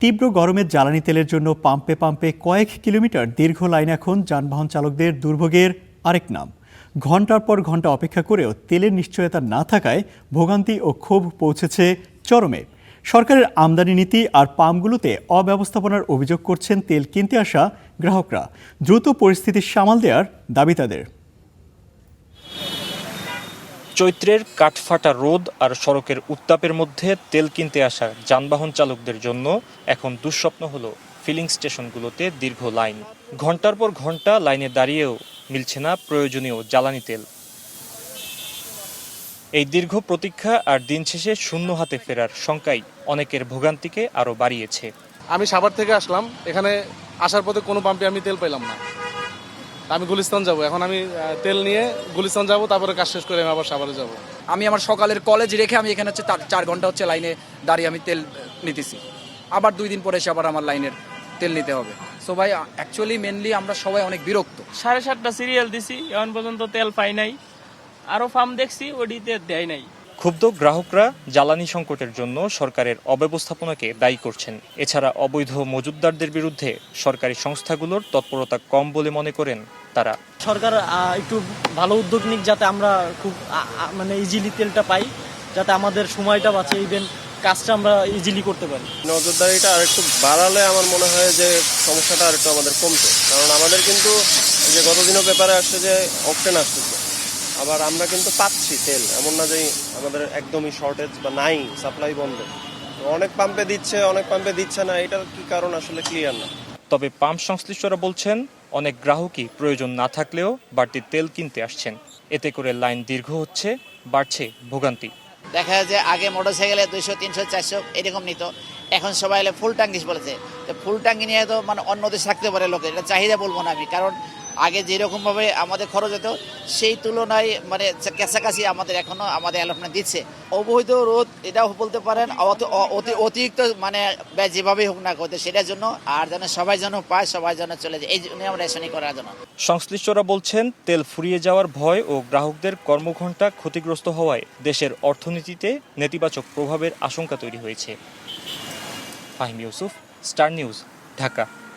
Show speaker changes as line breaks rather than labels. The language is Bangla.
তীব্র গরমে জ্বালানি তেলের জন্য পাম্পে পাম্পে কয়েক কিলোমিটার দীর্ঘ লাইন এখন যানবাহন চালকদের দুর্ভোগের আরেক নাম। ঘন্টার পর ঘন্টা অপেক্ষা করেও তেলের নিশ্চয়তা না থাকায় ভোগান্তি ও ক্ষোভ পৌঁছেছে চরমে। সরকারের আমদানি নীতি আর পাম্পগুলোতে অব্যবস্থাপনার অভিযোগ করছেন তেল কিনতে আসা গ্রাহকরা। দ্রুত পরিস্থিতি সামাল দেওয়ার দাবি তাদের।
চৈত্রের কাঠফাটা রোদ আর সড়কের উত্তাপের মধ্যে তেল কিনতে আসা যানবাহন চালকদের জন্য এখন দুঃস্বপ্ন হলো ফিলিং স্টেশনগুলোতে দীর্ঘ লাইন। ঘন্টার পর ঘন্টা লাইনে দাঁড়িয়েও মিলছে না প্রয়োজনীয় জ্বালানি তেল। এই দীর্ঘ প্রতীক্ষা আর দিন শেষে শূন্য হাতে ফেরার শঙ্কাই অনেকের ভোগান্তিকে আরও বাড়িয়েছে।
আমি সাভার থেকে আসলাম, এখানে আসার পথে কোনো পাম্পে আমি তেল পেলাম না। আমি গুলিস্তান যাব, এখন আমি তেল নিয়ে গুলিস্তান যাব, তারপরে কাজ শেষ করে আমি আবার সাভারে যাব।
আমি আমার সকালের কলেজ রেখে আমি এখানে হচ্ছে 4 ঘন্টা হচ্ছে লাইনে দাঁড়িয়ে আমি তেল নিতেছি। আবার 2 দিন পরে এসে আবার আমার লাইনের তেল নিতে হবে। সো ভাই অ্যাকচুয়ালি মেনলি আমরা সবাই অনেক বিরক্ত।
7:30 সিরিয়াল দিছি, এখন পর্যন্ত তেল পাই নাই। আরো ফার্ম দেখছি, ওডিতে দেয় নাই।
ক্ষুব্ধ গ্রাহকরা জ্বালানি সংকটের জন্য সরকারের অব্যবস্থাপনাকে দায়ী করছেন। এছাড়া অবৈধ মজুতদারদের বিরুদ্ধে সরকারি সংস্থাগুলোর তৎপরতা কম বলে মনে করেন তারা।
সরকার একটু ভালো উদ্যোগ নিক, যাতে আমরা খুব মানে ইজিলি তেলটা পাই, যাতে আমাদের সময়টা বাঁচে, ইভেন কাজটা আমরা ইজিলি করতে পারি।
নজরদারিটা আর একটু বাড়ালে আমার মনে হয় যে সমস্যাটা আর একটু আমাদের কমতো। কারণ আমাদের কিন্তু যে গতদিনও পেপারে আসছে যে অকটেন আসতেছে, আবার আমরা কিন্তু পাচ্ছি তেল, এমন না যে আমাদের একদমই শর্টেজ বা নাই, সাপ্লাই বন্ধ। অনেক পাম্পে দিচ্ছে, অনেক পাম্পে দিচ্ছে না, এটার কি কারণ আসলে ক্লিয়ার না।
তবে পাম্প সংশ্লিষ্টরা বলছেন অনেক গ্রাহকই প্রয়োজন না থাকলেও বাড়তি তেল কিনতে আসছেন। এতে করে লাইন দীর্ঘ হচ্ছে, বাড়ছে ভোগান্তি।
দেখা যায় যে আগে মোটরসাইকেলে 200, 300, 400 এরকম নিত, এখন সবাই ফুল ট্যাঙ্কি বলেছে। তো ফুল ট্যাঙ্কি নিয়ে তো মানে অন্য দেশ থাকতে পারে লোকের, এটা চাহিদা বলবো না আমি, কারণ আগে যেরকমভাবে আমাদের খরচ হতো সেই তুলনায় মানে কাছাকাছি আমাদের এখনো আমাদের অ্যালটমেন্ট দিচ্ছে। অবৈধ রোধ এটাও বলতে পারেন, অতিরিক্ত মানে যেভাবেই হোক না করতে, সেটার জন্য আর যেন সবাই যেন পায়, সবাই যেন চলে যায়, এই জন্য আমরা রেশনিং করার জন্য।
সংশ্লিষ্টরা বলছেন তেল ফুরিয়ে যাওয়ার ভয় ও গ্রাহকদের কর্মঘণ্টা ক্ষতিগ্রস্ত হওয়ায় দেশের অর্থনীতিতে নেতিবাচক প্রভাবের আশঙ্কা তৈরি হয়েছে। Fahim Yusuf, star news, Dhaka.